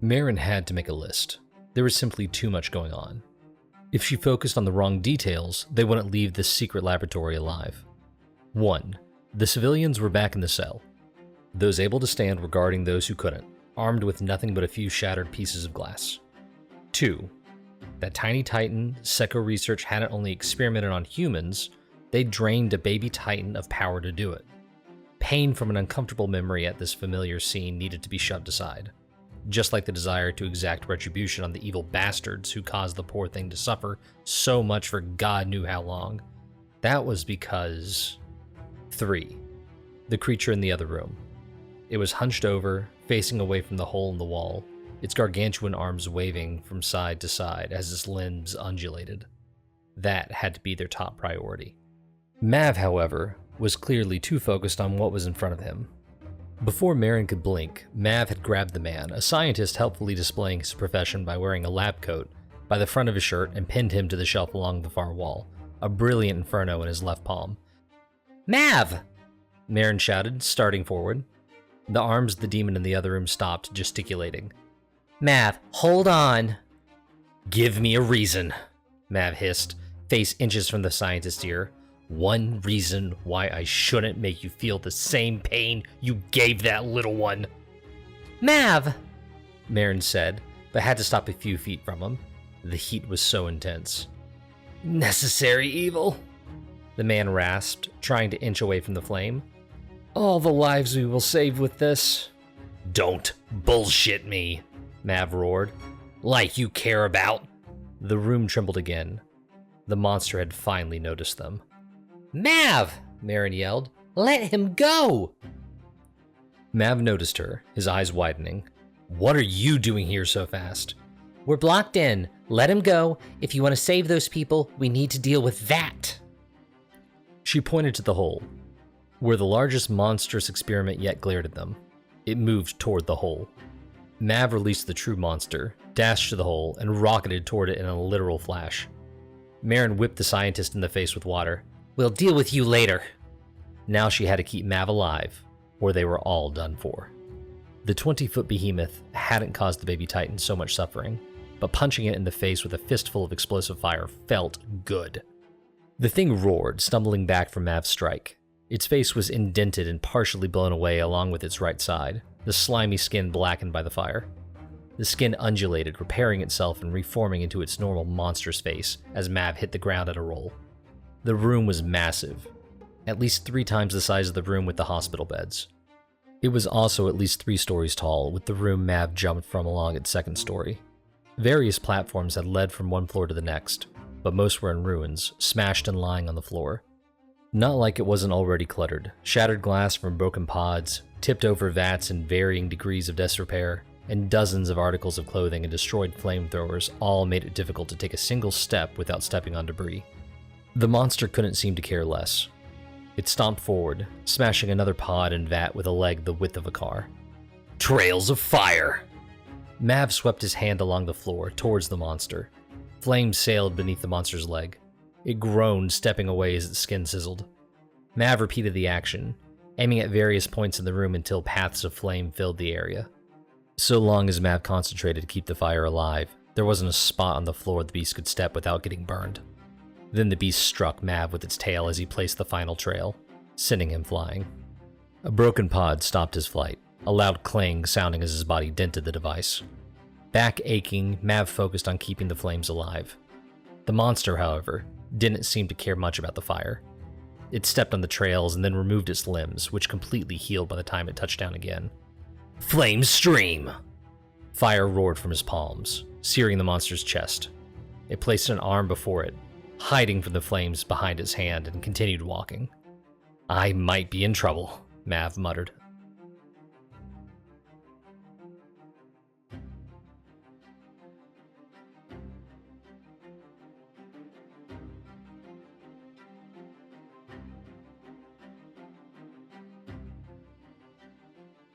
Maren had to make a list. There was simply too much going on. If she focused on the wrong details, they wouldn't leave this secret laboratory alive. 1. The civilians were back in the cell. Those able to stand were guarding those who couldn't, armed with nothing but a few shattered pieces of glass. 2. That tiny Titan Seco Research hadn't only experimented on humans, they drained a baby Titan of power to do it. Pain from an uncomfortable memory at this familiar scene needed to be shoved aside, just like the desire to exact retribution on the evil bastards who caused the poor thing to suffer so much for God knew how long. That was because... 3. The creature in the other room. It was hunched over, facing away from the hole in the wall, its gargantuan arms waving from side to side as its limbs undulated. That had to be their top priority. Mav, however, was clearly too focused on what was in front of him. Before Maren could blink, Mav had grabbed the man, a scientist helpfully displaying his profession by wearing a lab coat, by the front of his shirt and pinned him to the shelf along the far wall, a brilliant inferno in his left palm. "Mav!" Maren shouted, starting forward. The arms of the demon in the other room stopped, gesticulating. "Mav, hold on!" "Give me a reason," Mav hissed, face inches from the scientist's ear. "One reason why I shouldn't make you feel the same pain you gave that little one." "Mav!" Maren said, but had to stop a few feet from him. The heat was so intense. "Necessary evil," the man rasped, trying to inch away from the flame. "All the lives we will save with this." "Don't bullshit me," Mav roared. "Like you care about." The room trembled again. The monster had finally noticed them. "Mav!" Maren yelled. "Let him go!" Mav noticed her, his eyes widening. "What are you doing here so fast?" "We're blocked in. Let him go. If you want to save those people, we need to deal with that." She pointed to the hole, where the largest monstrous experiment yet glared at them. It moved toward the hole. Mav released the true monster, dashed to the hole, and rocketed toward it in a literal flash. Maren whipped the scientist in the face with water. "We'll deal with you later." Now she had to keep Mav alive, or they were all done for. The 20-foot behemoth hadn't caused the baby Titan so much suffering, but punching it in the face with a fistful of explosive fire felt good. The thing roared, stumbling back from Mav's strike. Its face was indented and partially blown away along with its right side, the slimy skin blackened by the fire. The skin undulated, repairing itself and reforming into its normal monstrous face as Mav hit the ground at a roll. The room was massive, at least 3 times the size of the room with the hospital beds. It was also at least 3 stories tall, with the room Mav jumped from along its 2nd story. Various platforms had led from one floor to the next, but most were in ruins, smashed and lying on the floor. Not like it wasn't already cluttered. Shattered glass from broken pods, tipped over vats in varying degrees of disrepair, and dozens of articles of clothing and destroyed flamethrowers all made it difficult to take a single step without stepping on debris. The monster couldn't seem to care less. It stomped forward, smashing another pod and vat with a leg the width of a car. "Trails of fire!" Mav swept his hand along the floor towards the monster. Flames sailed beneath the monster's leg. It groaned, stepping away as its skin sizzled. Mav repeated the action, aiming at various points in the room until paths of flame filled the area. So long as Mav concentrated to keep the fire alive, there wasn't a spot on the floor the beast could step without getting burned. Then the beast struck Mav with its tail as he placed the final trail, sending him flying. A broken pod stopped his flight, a loud clang sounding as his body dented the device. Back aching, Mav focused on keeping the flames alive. The monster, however, didn't seem to care much about the fire. It stepped on the trails and then removed its limbs, which completely healed by the time it touched down again. "Flame stream!" Fire roared from his palms, searing the monster's chest. It placed an arm before it, hiding from the flames behind its hand, and continued walking. "I might be in trouble," Mav muttered.